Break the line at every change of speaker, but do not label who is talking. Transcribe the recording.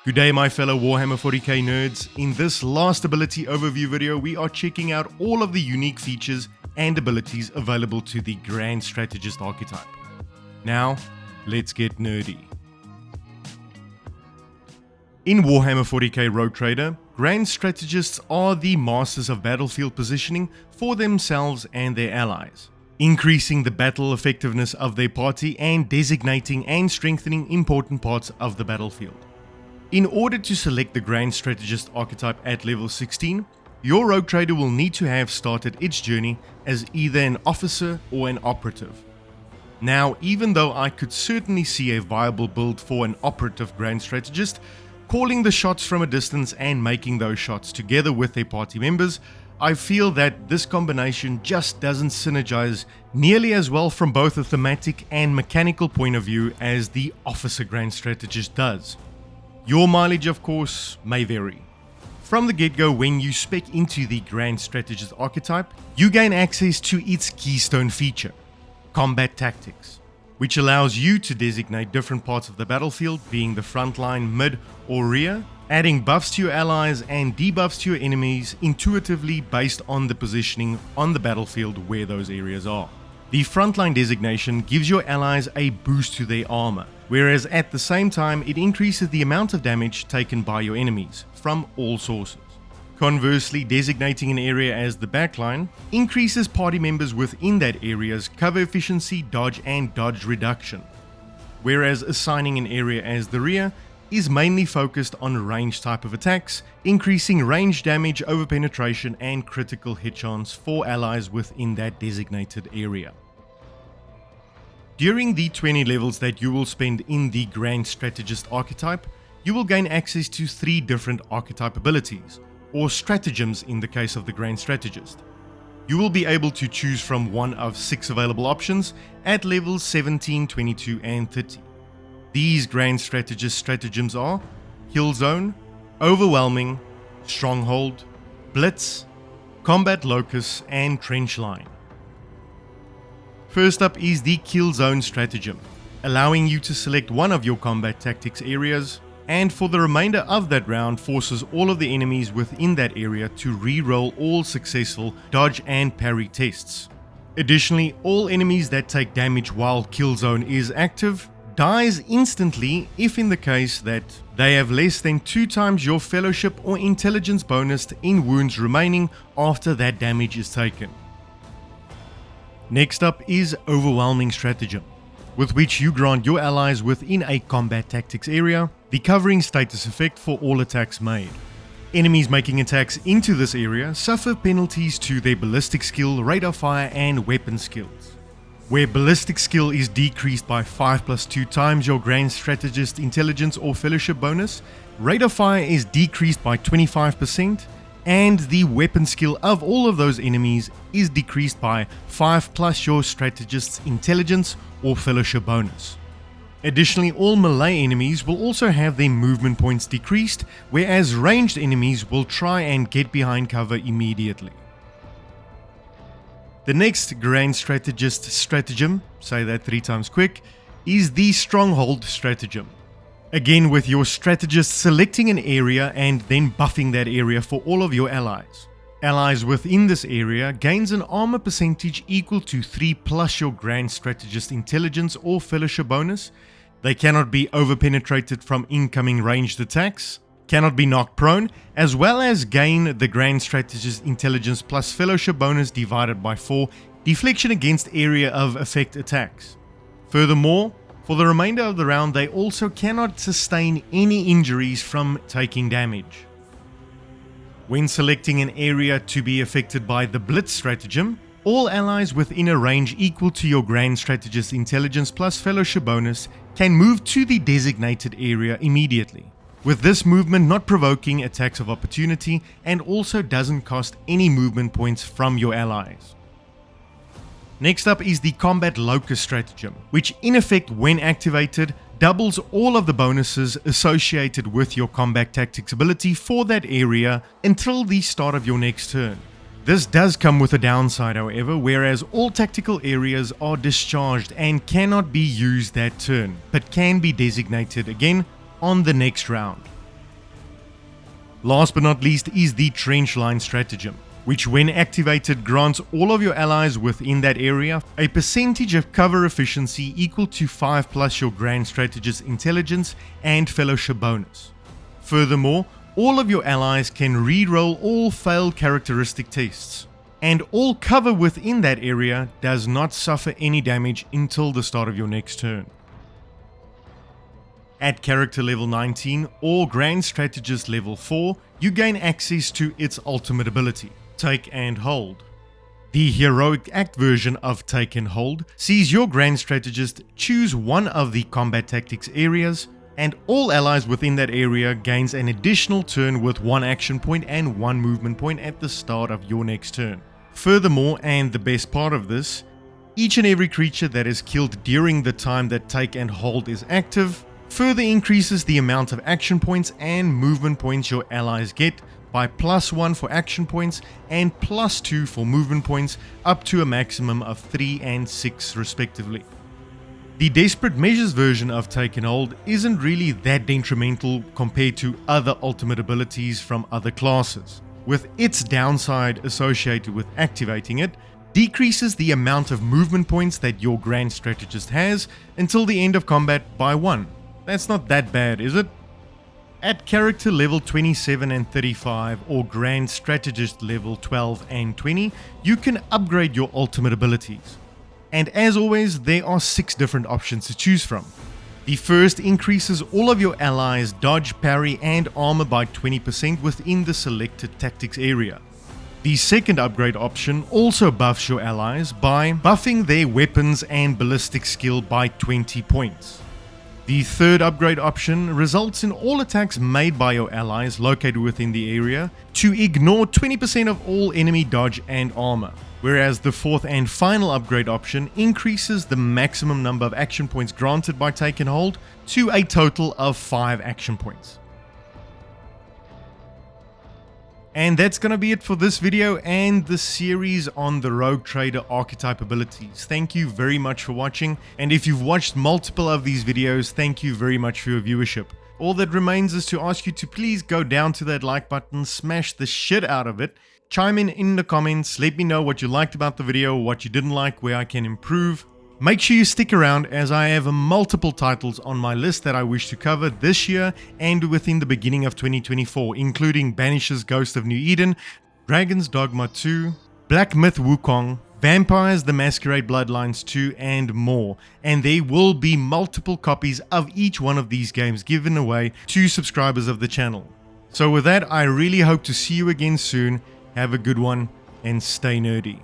Good day my fellow Warhammer 40k nerds. In this last ability overview video, we are checking out all of the unique features and abilities available to the Grand Strategist archetype. Now, let's get nerdy. In Warhammer 40k Rogue Trader, Grand Strategists are the masters of battlefield positioning for themselves and their allies, increasing the battle effectiveness of their party and designating and strengthening important parts of the battlefield. In order to select the Grand Strategist archetype at level 16, your Rogue Trader will need to have started its journey as either an officer or an operative. Now, even though I could certainly see a viable build for an operative Grand Strategist, calling the shots from a distance and making those shots together with their party members, I feel that this combination just doesn't synergize nearly as well from both a thematic and mechanical point of view as the officer Grand Strategist does. Your mileage, of course, may vary. From the get-go, when you spec into the Grand Strategist archetype, you gain access to its Keystone feature, Combat Tactics, which allows you to designate different parts of the battlefield, being the frontline, mid, or rear, adding buffs to your allies and debuffs to your enemies intuitively based on the positioning on the battlefield where those areas are. The frontline designation gives your allies a boost to their armor, whereas at the same time it increases the amount of damage taken by your enemies from all sources. Conversely, designating an area as the backline increases party members within that area's cover efficiency, dodge and dodge reduction, whereas assigning an area as the rear is mainly focused on range type of attacks, increasing range damage over penetration and critical hit chance for allies within that designated area. During the 20 levels that you will spend in the Grand Strategist archetype, you will gain access to 3 different archetype abilities, or stratagems in the case of the Grand Strategist. You will be able to choose from one of 6 available options at levels 17, 22 and 30. These Grand Strategist stratagems are Kill Zone, Overwhelming, Stronghold, Blitz, Combat Locus and Trench Line. First up is the Kill Zone stratagem, allowing you to select one of your combat tactics areas, and for the remainder of that round forces all of the enemies within that area to re-roll all successful dodge and parry tests. Additionally, all enemies that take damage while Kill Zone is active dies instantly if in the case that they have less than 2 times your fellowship or intelligence bonus in wounds remaining after that damage is taken. Next up is Overwhelming stratagem, with which you grant your allies within a combat tactics area the covering status effect for all attacks made. Enemies making attacks into this area suffer penalties to their ballistic skill, rate of fire and weapon skills. Where ballistic skill is decreased by 5 plus 2 times your Grand Strategist intelligence or fellowship bonus, rate of fire is decreased by 25%, and the weapon skill of all of those enemies is decreased by 5 plus your Strategist's intelligence or fellowship bonus. Additionally, all melee enemies will also have their movement points decreased, whereas ranged enemies will try and get behind cover immediately. The next Grand Strategist stratagem, say that 3 times quick, is the Stronghold stratagem. Again, with your strategist selecting an area and then buffing that area for all of your allies. Allies within this area gains an armor percentage equal to 3 plus your Grand Strategist intelligence or fellowship bonus. They cannot be overpenetrated from incoming ranged attacks, cannot be knocked prone, as well as gain the Grand Strategist intelligence plus fellowship bonus divided by 4 deflection against area of effect attacks. Furthermore, for the remainder of the round they also cannot sustain any injuries from taking damage. When selecting an area to be affected by the Blitz stratagem, all allies within a range equal to your Grand Strategist intelligence plus fellowship bonus can move to the designated area immediately, with this movement not provoking attacks of opportunity and also doesn't cost any movement points from your allies. Next up is the Combat Locus stratagem, which in effect when activated doubles all of the bonuses associated with your combat tactics ability for that area until the start of your next turn. This does come with a downside however, whereas all tactical areas are discharged and cannot be used that turn, but can be designated again on the next round. Last but not least is the Trench Line Stratagem, which when activated grants all of your allies within that area a percentage of cover efficiency equal to 5 plus your Grand Strategist intelligence and fellowship bonus. Furthermore, all of your allies can reroll all failed characteristic tests, and all cover within that area does not suffer any damage until the start of your next turn. At character level 19 or Grand Strategist level 4, you gain access to its ultimate ability, Take and Hold. The Heroic Act version of Take and Hold sees your Grand Strategist choose one of the combat tactics areas, and all allies within that area gains an additional turn with 1 action point and 1 movement point at the start of your next turn. Furthermore, and the best part of this, each and every creature that is killed during the time that Take and Hold is active further increases the amount of action points and movement points your allies get by +1 for action points and +2 for movement points, up to a maximum of 3 and 6 respectively. The Desperate Measures version of Take and Hold isn't really that detrimental compared to other ultimate abilities from other classes, with its downside associated with activating it decreases the amount of movement points that your Grand Strategist has until the end of combat by 1. That's not that bad, is it? At character level 27 and 35 or Grand Strategist level 12 and 20, you can upgrade your ultimate abilities. And as always, there are 6 different options to choose from. The first increases all of your allies' dodge, parry and armor by 20% within the selected tactics area. The second upgrade option also buffs your allies by buffing their weapons and ballistic skill by 20 points. The third upgrade option results in all attacks made by your allies located within the area to ignore 20% of all enemy dodge and armor, whereas the fourth and final upgrade option increases the maximum number of action points granted by Take and Hold to a total of 5 action points. And that's going to be it for this video and the series on the Rogue Trader archetype abilities. Thank you very much for watching, and if you've watched multiple of these videos, thank you very much for your viewership. All that remains is to ask you to please go down to that like button, smash the shit out of it, chime in the comments, let me know what you liked about the video, what you didn't like, where I can improve. Make sure you stick around as I have multiple titles on my list that I wish to cover this year and within the beginning of 2024, including Banish's Ghost of New Eden, Dragon's Dogma 2, Black Myth Wukong, Vampires the Masquerade Bloodlines 2 and more, and there will be multiple copies of each one of these games given away to subscribers of the channel. So with that, I really hope to see you again soon. Have a good one and stay nerdy.